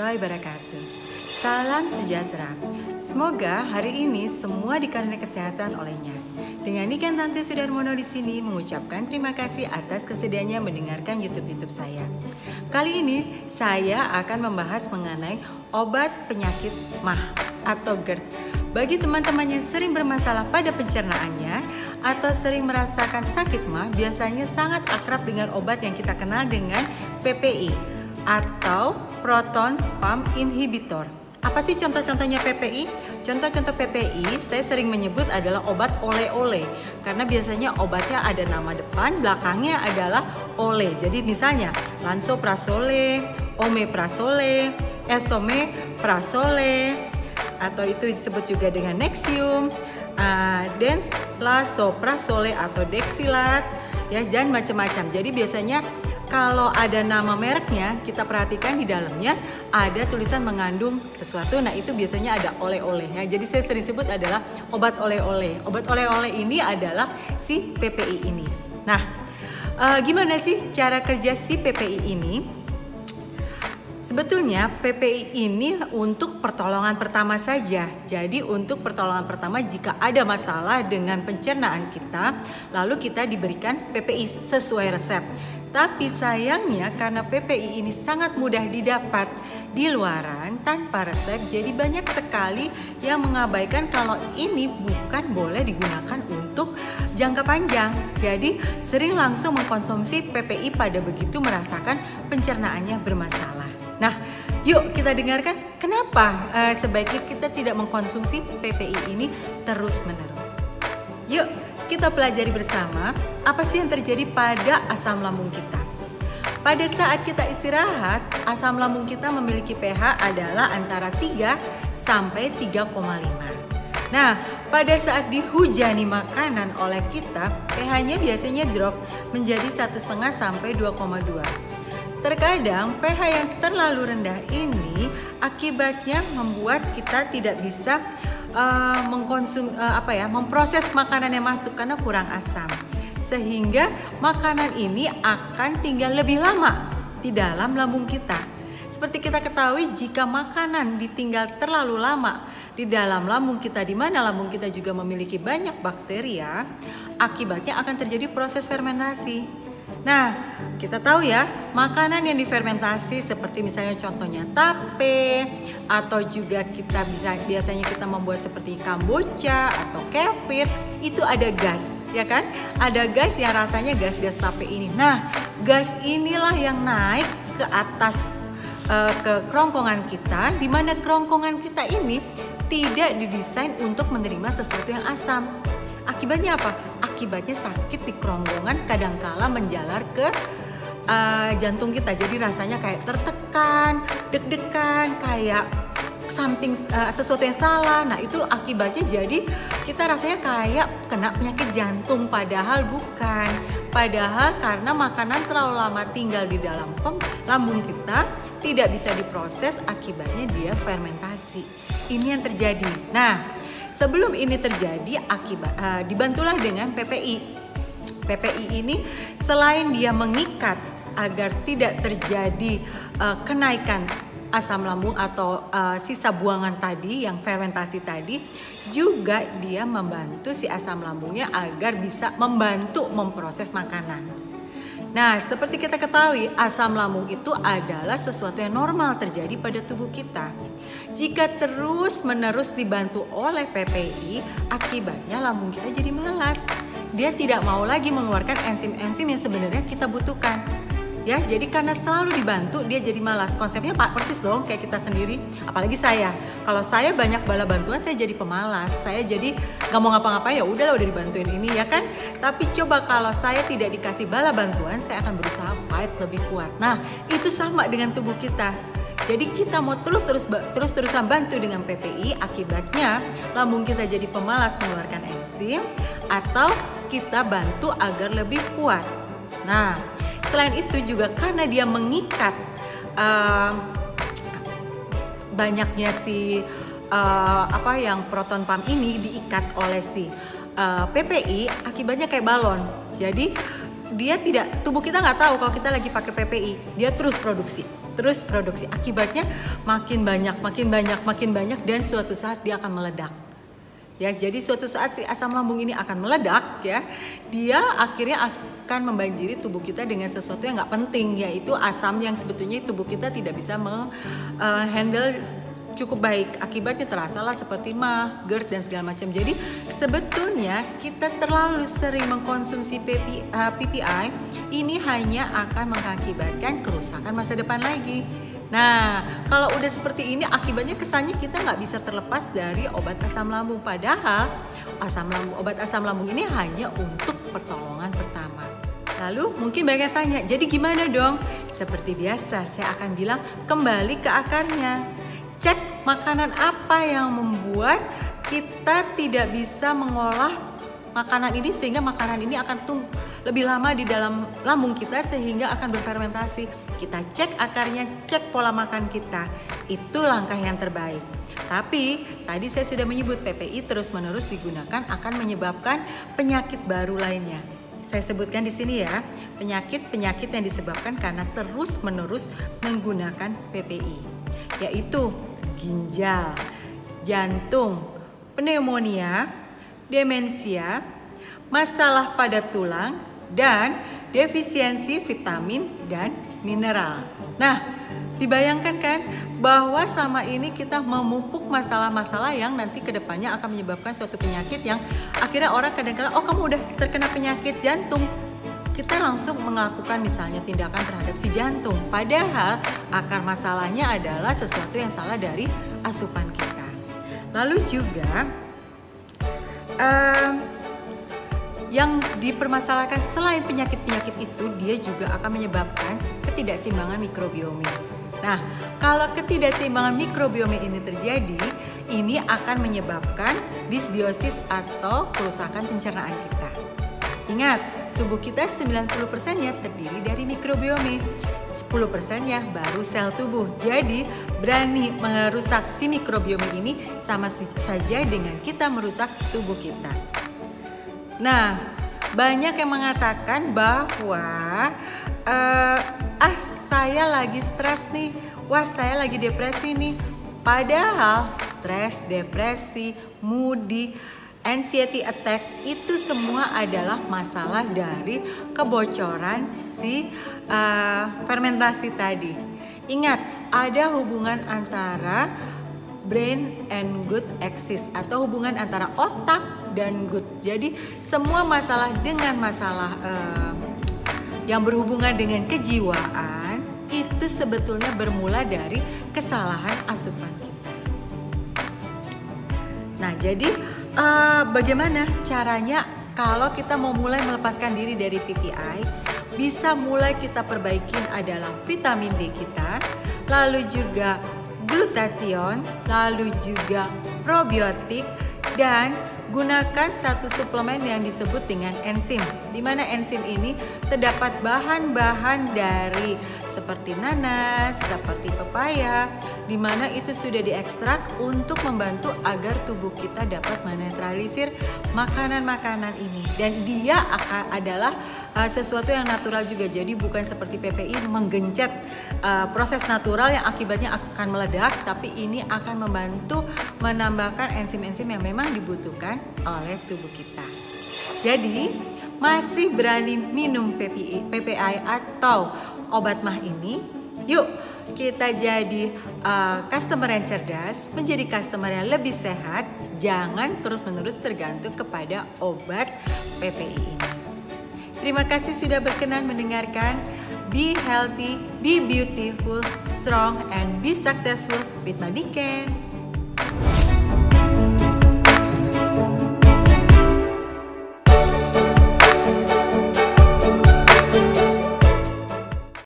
warahmatullahi wabarakatuh. Salam sejahtera. Semoga hari ini semua dikaruniai kesehatan olehnya. Dengan Niken Tante Sudarmono di sini mengucapkan terima kasih atas kesediaannya mendengarkan YouTube saya. Kali ini saya akan membahas mengenai obat penyakit MAH atau GERD. Bagi teman-teman yang sering bermasalah pada pencernaannya atau sering merasakan sakit MAH, biasanya sangat akrab dengan obat yang kita kenal dengan PPI atau proton pump inhibitor. Apa sih contoh-contohnya PPI? Contoh-contoh PPI saya sering menyebut adalah obat oleh-oleh karena biasanya obatnya ada nama depan, belakangnya adalah oleh. Jadi misalnya lansoprazole, omeprazole, esomeprazole, atau itu disebut juga dengan Nexium, lansoprazole atau Dexilat, ya, dan macam-macam. Jadi biasanya kalau ada nama mereknya, kita perhatikan di dalamnya ada tulisan mengandung sesuatu. Nah, itu biasanya ada oleh-oleh ya. Jadi saya sering sebut adalah obat oleh-oleh. Obat oleh-oleh ini adalah si PPI ini. Nah, gimana sih cara kerja si PPI ini? Sebetulnya PPI ini untuk pertolongan pertama saja. Jadi untuk pertolongan pertama jika ada masalah dengan pencernaan kita, lalu kita diberikan PPI sesuai resep. Tapi sayangnya karena PPI ini sangat mudah didapat di luaran tanpa resep, jadi banyak sekali yang mengabaikan kalau ini bukan boleh digunakan untuk jangka panjang. Jadi sering langsung mengkonsumsi PPI pada begitu merasakan pencernaannya bermasalah. Nah, yuk kita dengarkan kenapa sebaiknya kita tidak mengkonsumsi PPI ini terus-menerus. Yuk kita pelajari bersama apa sih yang terjadi pada asam lambung kita. Pada saat kita istirahat, asam lambung kita memiliki pH adalah antara 3 sampai 3,5. Nah, pada saat dihujani makanan oleh kita, pH-nya biasanya drop menjadi 1,5 sampai 2,2. Terkadang pH yang terlalu rendah ini akibatnya membuat kita tidak bisa memproses makanan yang masuk karena kurang asam, sehingga makanan ini akan tinggal lebih lama di dalam lambung kita. Seperti kita ketahui, jika makanan ditinggal terlalu lama di dalam lambung kita, di mana lambung kita juga memiliki banyak bakteria, akibatnya akan terjadi proses fermentasi. Nah, kita tahu ya, makanan yang difermentasi seperti misalnya contohnya tape, atau juga biasanya kita membuat seperti kombucha atau kefir, itu ada gas, ya kan? Ada gas yang rasanya gas-gas tape ini. Nah, gas inilah yang naik ke atas ke kerongkongan kita, di mana kerongkongan kita ini tidak didesain untuk menerima sesuatu yang asam. Akibatnya apa? Akibatnya sakit di kerongkongan, kadangkala menjalar ke jantung kita. Jadi rasanya kayak tertekan, deg-degan, kayak sesuatu yang salah. Nah, itu akibatnya jadi kita rasanya kayak kena penyakit jantung, padahal bukan. Padahal karena makanan terlalu lama tinggal di dalam lambung kita, tidak bisa diproses, akibatnya dia fermentasi. Ini yang terjadi. Nah, sebelum ini terjadi, dibantulah dengan PPI. PPI ini selain dia mengikat agar tidak terjadi kenaikan asam lambung atau sisa buangan tadi yang fermentasi tadi, juga dia membantu si asam lambungnya agar bisa membantu memproses makanan. Nah, seperti kita ketahui, asam lambung itu adalah sesuatu yang normal terjadi pada tubuh kita. Jika terus-menerus dibantu oleh PPI, akibatnya lambung kita jadi malas. Dia tidak mau lagi mengeluarkan enzim-enzim yang sebenarnya kita butuhkan. Ya, jadi karena selalu dibantu, dia jadi malas. Konsepnya persis dong kayak kita sendiri. Apalagi saya. Kalau saya banyak bala bantuan, saya jadi pemalas. Saya jadi gak mau ngapa-ngapain, ya udahlah udah dibantuin ini, ya kan? Tapi coba kalau saya tidak dikasih bala bantuan, saya akan berusaha fight lebih kuat. Nah, itu sama dengan tubuh kita. Jadi kita mau terus-terusan bantu dengan PPI, akibatnya lambung kita jadi pemalas mengeluarkan enzim, atau kita bantu agar lebih kuat. Nah, selain itu juga karena dia mengikat banyaknya si proton pump ini diikat oleh si PPI, akibatnya kayak balon. Jadi tubuh kita nggak tahu kalau kita lagi pakai PPI, dia terus produksi. Akibatnya makin banyak dan suatu saat dia akan meledak. Ya, jadi suatu saat si asam lambung ini akan meledak ya. Dia akhirnya akan membanjiri tubuh kita dengan sesuatu yang nggak penting, yaitu asam yang sebetulnya tubuh kita tidak bisa handle cukup baik. Akibatnya terasalah seperti mah, GERD dan segala macam. Jadi sebetulnya kita terlalu sering mengkonsumsi PPI ini hanya akan mengakibatkan kerusakan masa depan lagi. Nah, kalau udah seperti ini akibatnya kesannya kita nggak bisa terlepas dari obat asam lambung. Padahal obat asam lambung ini hanya untuk pertolongan pertama. Lalu mungkin banyak tanya, jadi gimana dong? Seperti biasa saya akan bilang kembali ke akarnya. Cek makanan apa yang membuat kita tidak bisa mengolah makanan ini sehingga makanan ini akan lebih lama di dalam lambung kita sehingga akan berfermentasi. Kita cek akarnya, cek pola makan kita. Itu langkah yang terbaik. Tapi tadi saya sudah menyebut PPI terus-menerus digunakan akan menyebabkan penyakit baru lainnya. Saya sebutkan di sini ya, penyakit yang disebabkan karena terus-menerus menggunakan PPI, yaitu ginjal, jantung, pneumonia, demensia, masalah pada tulang, dan defisiensi vitamin dan mineral. Nah, dibayangkan kan bahwa selama ini kita memupuk masalah-masalah yang nanti kedepannya akan menyebabkan suatu penyakit yang akhirnya orang kadang-kadang, oh kamu udah terkena penyakit jantung. Kita langsung melakukan misalnya tindakan terhadap si jantung. Padahal akar masalahnya adalah sesuatu yang salah dari asupan kita. Lalu juga yang dipermasalahkan selain penyakit-penyakit itu, dia juga akan menyebabkan ketidakseimbangan mikrobiome. Nah, kalau ketidakseimbangan mikrobiome ini terjadi, ini akan menyebabkan disbiosis atau kerusakan pencernaan kita. Ingat, tubuh kita 90%-nya terdiri dari mikrobiome, 10%-nya baru sel tubuh. Jadi, berani merusak si mikrobiome ini sama saja dengan kita merusak tubuh kita. Nah, banyak yang mengatakan bahwa saya lagi stres nih, saya lagi depresi nih. Padahal stres, depresi, moody, anxiety attack itu semua adalah masalah dari kebocoran si fermentasi tadi. Ingat, ada hubungan antara brain and gut axis atau hubungan antara otak dan gut. Jadi semua masalah yang berhubungan dengan kejiwaan itu sebetulnya bermula dari kesalahan asupan kita. Nah, jadi bagaimana caranya kalau kita mau mulai melepaskan diri dari PPI? Bisa mulai kita perbaikin adalah vitamin D kita, lalu juga glutathione, lalu juga probiotik, dan gunakan satu suplemen yang disebut dengan enzim. Di mana enzim ini terdapat bahan-bahan dari seperti nanas, seperti pepaya, di mana itu sudah diekstrak untuk membantu agar tubuh kita dapat menetralisir makanan-makanan ini. Dan dia adalah sesuatu yang natural juga. Jadi bukan seperti PPI menggencet proses natural yang akibatnya akan meledak, tapi ini akan membantu menambahkan enzim-enzim yang memang dibutuhkan oleh tubuh kita. Jadi masih berani minum PPI atau obat mah ini? Yuk kita jadi customer yang cerdas, menjadi customer yang lebih sehat. Jangan terus-menerus tergantung kepada obat PPI ini. Terima kasih sudah berkenan mendengarkan. Be healthy, be beautiful, strong, and be successful with Madiken.